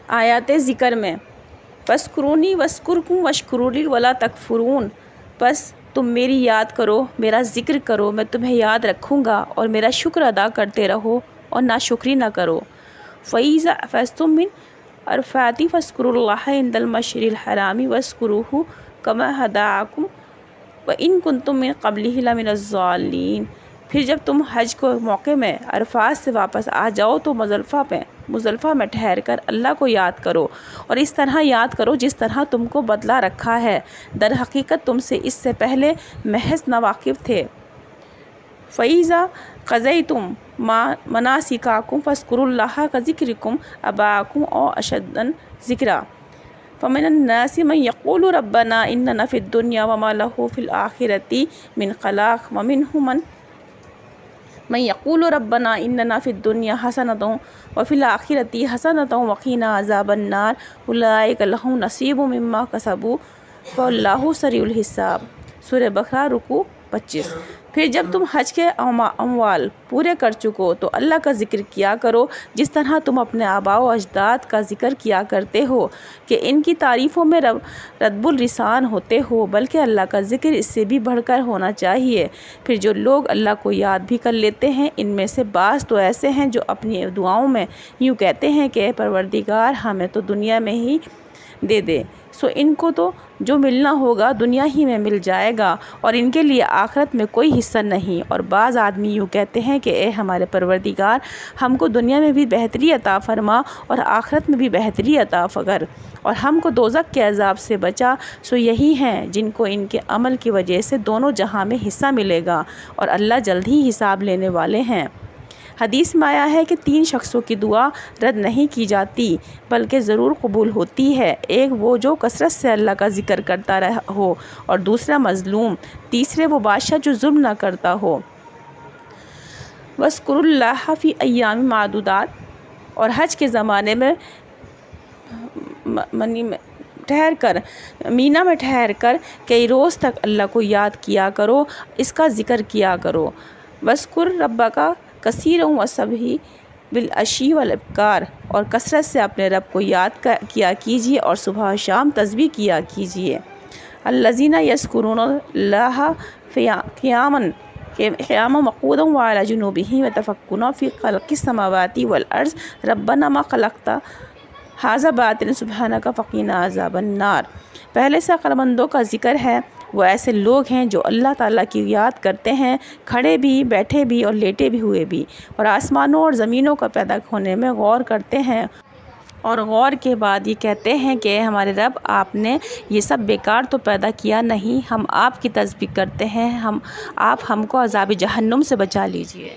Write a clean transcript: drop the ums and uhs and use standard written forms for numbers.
آیات ذکر میں فَاذْكُرُونِی وَاذْكُرْکُم وَاشْکُرُوا وَلَا تَکْفُرُونَ، بس تم میری یاد کرو، میرا ذکر کرو، میں تمہیں یاد رکھوں گا، اور میرا شکر ادا کرتے رہو اور ناشکری نہ کرو۔ فَإِذَا أَفَضْتُم مِّنْ عَرَفَاتٍ فاذكروا الله عند المشعر الحرام واذكروه كما هداكم وإن كنتم من قبله لمن الضالين۔ پھر جب تم حج کو موقع میں عرفات سے واپس آ جاؤ تو مزدلفہ میں ٹھہر کر اللہ کو یاد کرو، اور اس طرح یاد کرو جس طرح تم کو بتلا رکھا ہے، در حقیقت تم سے اس سے پہلے محض ناواقف تھے۔ فَإِذَا قَضَيْتُم مَنَاسِكَکُم فاذكروا الله كذكركم آباءکم أو أشد ذکرا۔ فَمِنَ النَّاسِ مَن يَقُولُ رَبَّنَا إِنَّنَا فِي الدُّنْيَا وَمَا لَهُ فِي الْآخِرَةِ مِنْ خَلَاقٍ وَمِنْهُم من يقول ربنا إننا في الدنيا حسنة وفي الآخرة حسنة وقنا عذاب النار أولئك لهم نصيب مما كسبوا واللہ سریع الحساب۔ سورہ بقرہ رکوع 25۔ پھر جب تم حج کے اموال پورے کر چکو تو اللہ کا ذکر کیا کرو جس طرح تم اپنے آباء و اجداد کا ذکر کیا کرتے ہو کہ ان کی تعریفوں میں رتب الرسان ہوتے ہو، بلکہ اللہ کا ذکر اس سے بھی بڑھ کر ہونا چاہیے۔ پھر جو لوگ اللہ کو یاد بھی کر لیتے ہیں ان میں سے بعض تو ایسے ہیں جو اپنی دعاؤں میں یوں کہتے ہیں کہ اے پروردگار ہمیں تو دنیا میں ہی دے دے، سو ان کو تو جو ملنا ہوگا دنیا ہی میں مل جائے گا اور ان کے لیے آخرت میں کوئی حصہ نہیں۔ اور بعض آدمی یوں کہتے ہیں کہ اے ہمارے پروردگار ہم کو دنیا میں بھی بہتری عطا فرما اور آخرت میں بھی بہتری عطا فگر، اور ہم کو دوزخ کے عذاب سے بچا، سو یہی ہیں جن کو ان کے عمل کی وجہ سے دونوں جہاں میں حصہ ملے گا اور اللہ جلد ہی حساب لینے والے ہیں۔ حدیث میں آیا ہے کہ 3 شخصوں کی دعا رد نہیں کی جاتی بلکہ ضرور قبول ہوتی ہے، ایک وہ جو کثرت سے اللہ کا ذکر کرتا رہا ہو، اور دوسرا مظلوم، تیسرے وہ بادشاہ جو ظلم نہ کرتا ہو۔ وَاذْكُرُوا اللَّهَ فِي أَيَّامٍ مَّعْدُودَاتٍ، اور حج کے زمانے میں مینا میں ٹھہر کر کئی روز تک اللہ کو یاد کیا کرو، اس کا ذکر کیا کرو۔ وَاذْكُر رَبَّكَ کثیرا وَسَبِّحْ بِالْعَشِیِّ وَالْإِبْکار، اور کثرت سے اپنے رب کو یاد کیا کیجیے اور صبح و شام تسبیح کیا کیجیے۔ الذین یذکرون اللہ قیاما وقعودا وعلی جنوبہم ویتفکرون فی خلق السماوات والارض ربنا ما خلقت ھذا باطلا سبحانک فقنا عذاب النار۔ پہلے سے عقل مندوں کا ذکر ہے، وہ ایسے لوگ ہیں جو اللہ تعالیٰ کی یاد کرتے ہیں، کھڑے بھی، بیٹھے بھی اور لیٹے بھی ہوئے بھی، اور آسمانوں اور زمینوں کا پیدا ہونے میں غور کرتے ہیں، اور غور کے بعد یہ کہتے ہیں کہ ہمارے رب آپ نے یہ سب بیکار تو پیدا کیا نہیں، ہم آپ کی تسبیح کرتے ہیں، آپ ہم کو عذاب جہنم سے بچا لیجیے۔